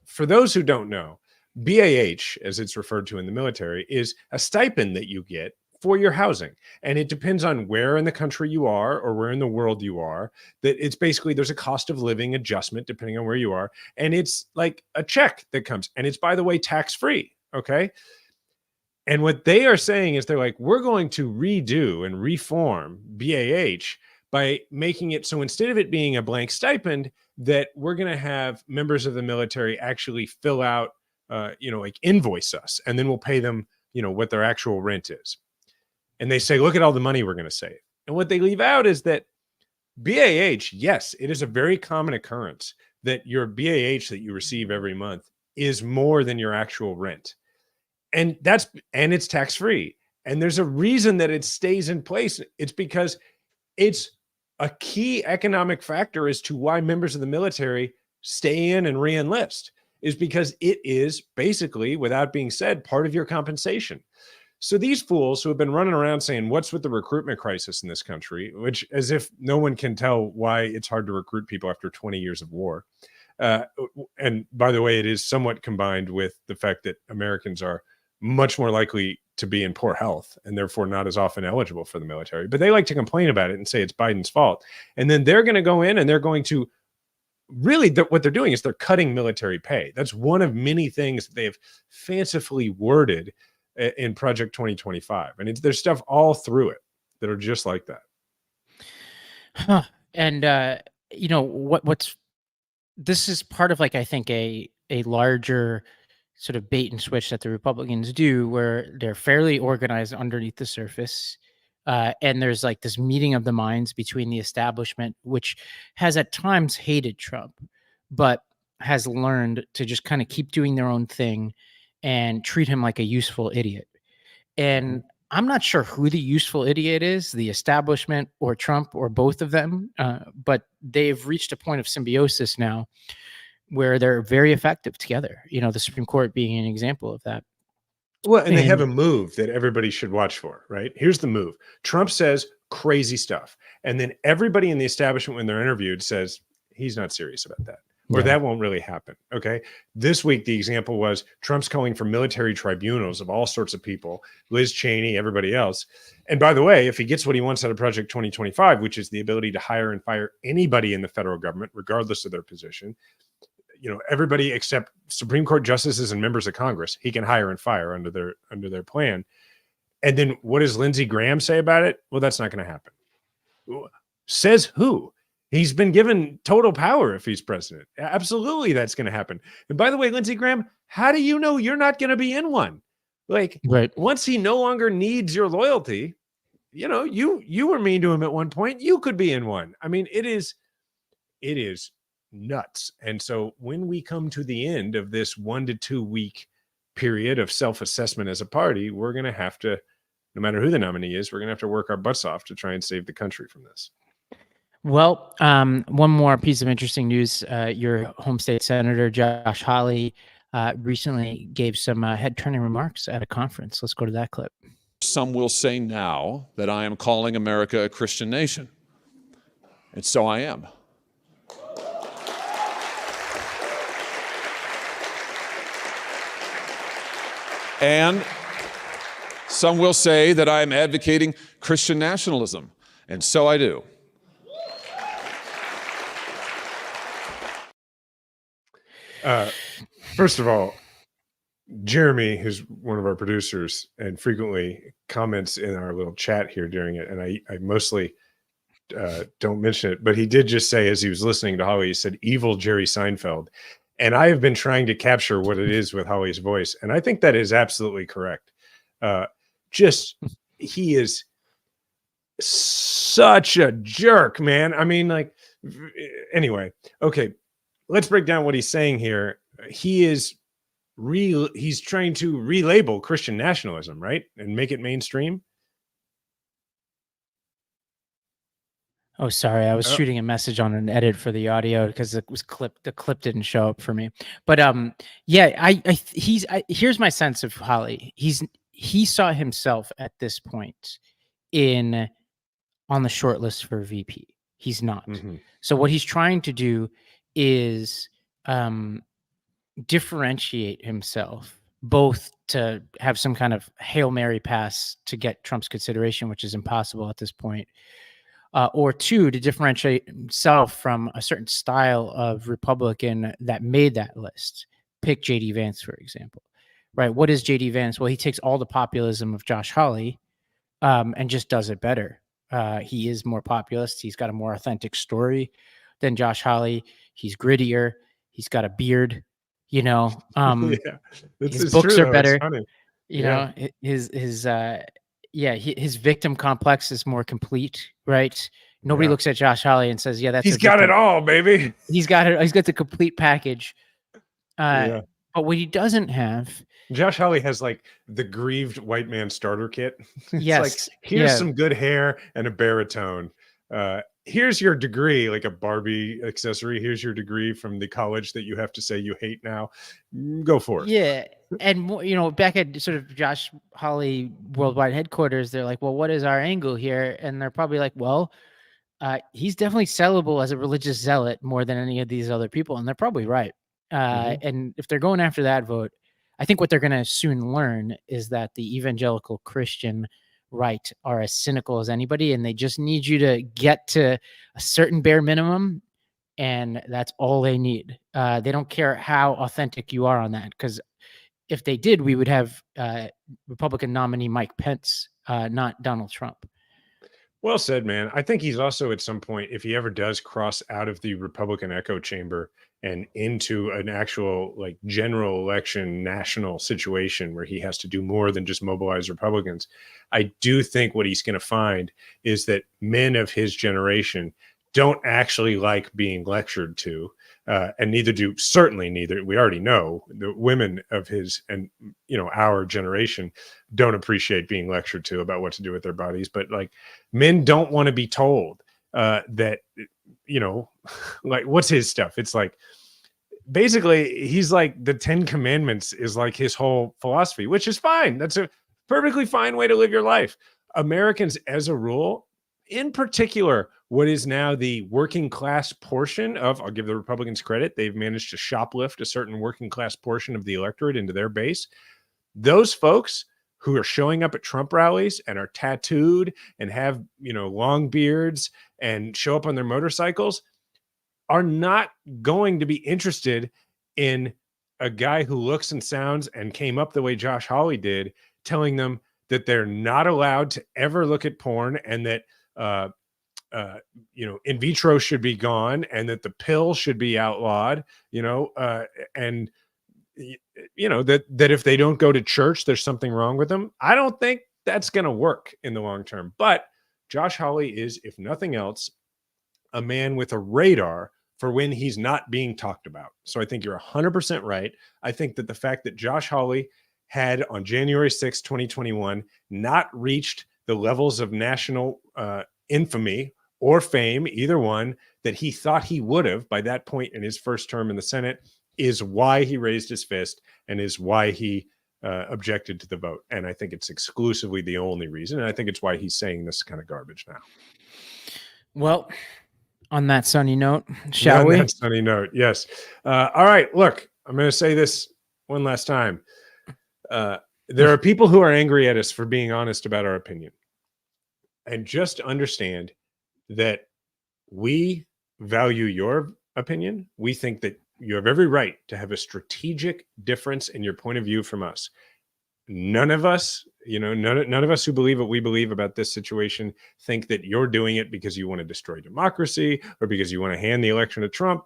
for those who don't know, BAH, as it's referred to in the military, is a stipend that you get for your housing. And it depends on where in the country you are or where in the world you are, that it's basically, there's a cost of living adjustment depending on where you are. And it's like a check that comes, and it's, by the way, tax-free. Okay. And what they are saying is they're like, we're going to redo and reform BAH by making it so instead of it being a blank stipend, that we're going to have members of the military actually fill out, like invoice us, and then we'll pay them, what their actual rent is. And they say, look at all the money we're going to save. And what they leave out is that BAH, yes, it is a very common occurrence that your BAH that you receive every month is more than your actual rent. And it's tax-free. And there's a reason that it stays in place. It's because it's a key economic factor as to why members of the military stay in and re-enlist, is because it is basically, without being said, part of your compensation. So these fools who have been running around saying, what's with the recruitment crisis in this country, which, as if no one can tell why it's hard to recruit people after 20 years of war. And by the way, it is somewhat combined with the fact that Americans are much more likely to be in poor health and therefore not as often eligible for the military. But they like to complain about it and say it's Biden's fault. And then they're going to go in and they're going to really, what they're doing is they're cutting military pay. That's one of many things that they have fancifully worded in Project 2025. And there's stuff all through it that are just like that. Huh. And, this is part of, like, I think a larger sort of bait and switch that the Republicans do, where they're fairly organized underneath the surface. And there's like this meeting of the minds between the establishment, which has at times hated Trump, but has learned to just kind of keep doing their own thing and treat him like a useful idiot. And I'm not sure who the useful idiot is, the establishment or Trump or both of them, but they've reached a point of symbiosis now where they're very effective together. The Supreme Court being an example of that. Well, and they have a move that everybody should watch for, right? Here's the move. Trump says crazy stuff. And then everybody in the establishment, when they're interviewed, says he's not serious about that. Or that won't really happen. Okay. This week, the example was Trump's calling for military tribunals of all sorts of people, Liz Cheney, everybody else. And by the way, if he gets what he wants out of Project 2025, which is the ability to hire and fire anybody in the federal government, regardless of their position, everybody except Supreme Court justices and members of Congress, he can hire and fire under their plan. And then what does Lindsey Graham say about it? Well, that's not going to happen. Says who? He's been given total power if he's president. Absolutely, that's going to happen. And by the way, Lindsey Graham, how do you know you're not going to be in one? Like, once he no longer needs your loyalty, you were mean to him at one point. You could be in one. I mean, it is nuts. And so when we come to the end of this 1 to 2 week period of self-assessment as a party, we're going to have to, no matter who the nominee is, we're going to have to work our butts off to try and save the country from this. Well, one more piece of interesting news. Your home state senator, Josh Hawley, recently gave some head-turning remarks at a conference. Let's go to that clip. Some will say now that I am calling America a Christian nation. And so I am. And some will say that I am advocating Christian nationalism. And so I do. First of all, Jeremy, who's one of our producers and frequently comments in our little chat here during it, and I mostly don't mention it, but he did just say, as he was listening to Hawley, he said, evil Jerry Seinfeld. And I have been trying to capture what it is with Hawley's voice. And I think that is absolutely correct. He is such a jerk, man. I mean, like, anyway, okay. Let's break down what he's saying here. He's trying to relabel Christian nationalism, right? And make it mainstream. Oh, sorry. I was shooting a message on an edit for the audio because it was clipped. The clip didn't show up for me. But here's my sense of Hawley. He saw himself at this point on the short list for VP. He's not. Mm-hmm. So what he's trying to do is differentiate himself, both to have some kind of Hail Mary pass to get Trump's consideration, which is impossible at this point, or two, to differentiate himself from a certain style of Republican that made that list. Pick J.D. Vance, for example. Right? What is J.D. Vance? Well, he takes all the populism of Josh Hawley and just does it better. He is more populist. He's got a more authentic story than Josh Hawley. He's grittier. He's got a beard. Yeah, His books are better. Funny. You know, his victim complex is more complete, right? Nobody looks at Josh Hawley and says, "Yeah, he's got it all, baby." He's got it. He's got the complete package. But what he doesn't have, Josh Hawley has like the grieved white man starter kit. It's yes, like, here's some good hair and a baritone. Here's your degree, like a Barbie accessory. Here's your degree from the college that you have to say you hate now. Go for it. Yeah. And, you know, back at sort of Josh Hawley worldwide headquarters, they're like, well, what is our angle here? And they're probably like, well, he's definitely sellable as a religious zealot more than any of these other people. And they're probably right. And if they're going after that vote, I think what they're going to soon learn is that the evangelical Christian right are as cynical as anybody, and they just need you to get to a certain bare minimum, and that's all they need. They don't care how authentic you are on that, because if they did, we would have Republican nominee Mike Pence, not Donald Trump. Well said, man. I think he's also at some point, if he ever does cross out of the Republican echo chamber and into an actual like general election national situation where he has to do more than just mobilize Republicans, I do think what he's going to find is that men of his generation don't actually like being lectured to, and neither we already know the women of his and our generation don't appreciate being lectured to about what to do with their bodies. But like, men don't want to be told that like, what's his stuff? It's like, basically he's like, the 10 Commandments is like his whole philosophy, which is fine. That's a perfectly fine way to live your life. Americans, as a rule, in particular, what is now the working class portion of, I'll give the Republicans credit, they've managed to shoplift a certain working class portion of the electorate into their base. Those folks who are showing up at Trump rallies and are tattooed and have, long beards and show up on their motorcycles are not going to be interested in a guy who looks and sounds and came up the way Josh Hawley did, telling them that they're not allowed to ever look at porn, and that in vitro should be gone, and that the pill should be outlawed, and that if they don't go to church, there's something wrong with them. I don't think that's going to work in the long term. But Josh Hawley is, if nothing else, a man with a radar for when he's not being talked about. So I think you're 100% right. I think that the fact that Josh Hawley had on January 6, 2021, not reached the levels of national infamy or fame, either one, that he thought he would have by that point in his first term in the Senate, is why he raised his fist and is why he objected to the vote. And I think it's exclusively the only reason. And I think it's why he's saying this kind of garbage now. Well, on that sunny note, shall we? On that sunny note, yes. All right, look, I'm going to say this one last time. There are people who are angry at us for being honest about our opinion. And just understand that we value your opinion. We think that you have every right to have a strategic difference in your point of view from us. None of us, none of us who believe what we believe about this situation think that you're doing it because you want to destroy democracy or because you want to hand the election to Trump.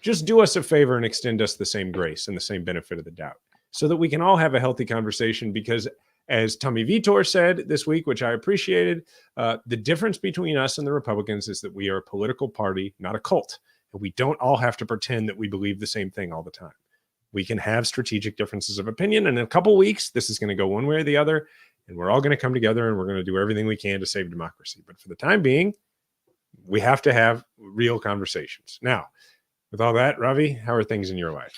Just do us a favor and extend us the same grace and the same benefit of the doubt so that we can all have a healthy conversation. Because as Tommy Vitor said this week, which I appreciated, the difference between us and the Republicans is that we are a political party, not a cult. And we don't all have to pretend that we believe the same thing all the time. We can have strategic differences of opinion. And in a couple of weeks, this is going to go one way or the other. And we're all going to come together and we're going to do everything we can to save democracy. But for the time being, we have to have real conversations. Now, with all that, Ravi, how are things in your life?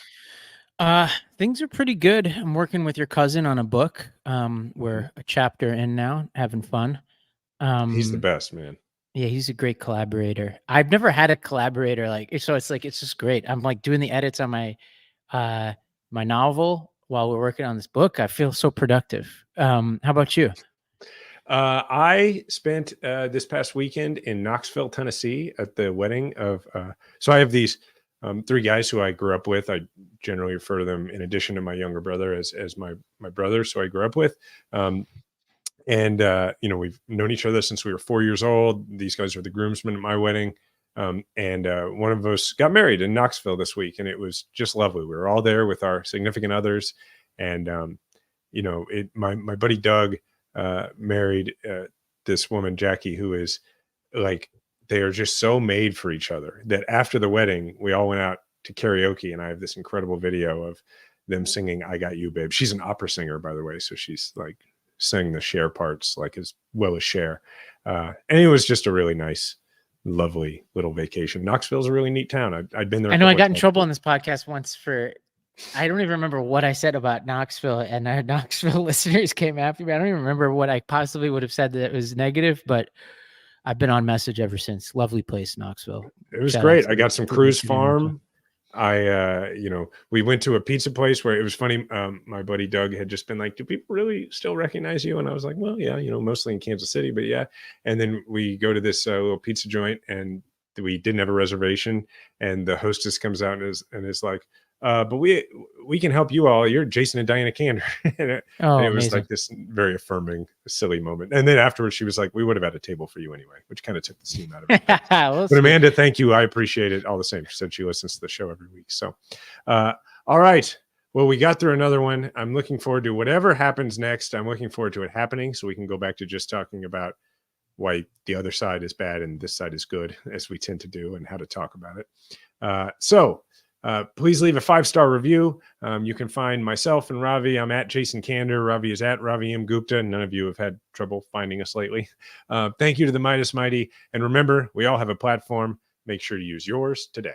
Things are pretty good. I'm working with your cousin on a book. We're a chapter in now, having fun. He's the best, man. Yeah, he's a great collaborator. I've never had a collaborator it's just great. I'm like doing the edits on my my novel while we're working on this book. I feel so productive. How about you? I spent this past weekend in Knoxville, Tennessee at the wedding of, so I have these 3 guys who I grew up with. I generally refer to them in addition to my younger brother as my brother. So I grew up with, and we've known each other since we were 4 years old. These guys are the groomsmen at my wedding. And one of us got married in Knoxville this week, and it was just lovely. We were all there with our significant others. And, my buddy Doug, married this woman Jackie, who is like, they are just so made for each other that after the wedding we all went out to karaoke, and I have this incredible video of them singing "I Got You, Babe." She's an opera singer, by the way, so she's like sang the Cher parts like as well as Cher, and it was just a really nice, lovely little vacation. Knoxville's a really neat town. I'd been there. I know I got in trouble on this podcast once for, I don't even remember what I said about Knoxville, and our Knoxville listeners came after me. I don't even remember what I possibly would have said that was negative, but I've been on message ever since. Lovely place, Knoxville. It was great. I got some Cruise Farm. We went to a pizza place where it was funny. My buddy Doug had just been like, "Do people really still recognize you?" And I was like, "Well, yeah, mostly in Kansas City, but yeah." And then we go to this little pizza joint, and we didn't have a reservation. And the hostess comes out and is like, "But we can help you all. You're Jason and Diana Kander." and it was amazing. like this very affirming, silly moment. And then afterwards, she was like, "We would have had a table for you anyway," which kind of took the steam out of it. Well, But Amanda, thank you. I appreciate it all the same. She said she listens to the show every week. So, all right. Well, we got through another one. I'm looking forward to whatever happens next. I'm looking forward to it happening so we can go back to just talking about why the other side is bad and this side is good, as we tend to do, and how to talk about it. Please leave a 5-star review. You can find myself and Ravi. I'm at Jason Kander. Ravi is at Ravi M. Gupta. None of you have had trouble finding us lately. Thank you to the Midas Mighty. And remember, we all have a platform. Make sure to use yours today.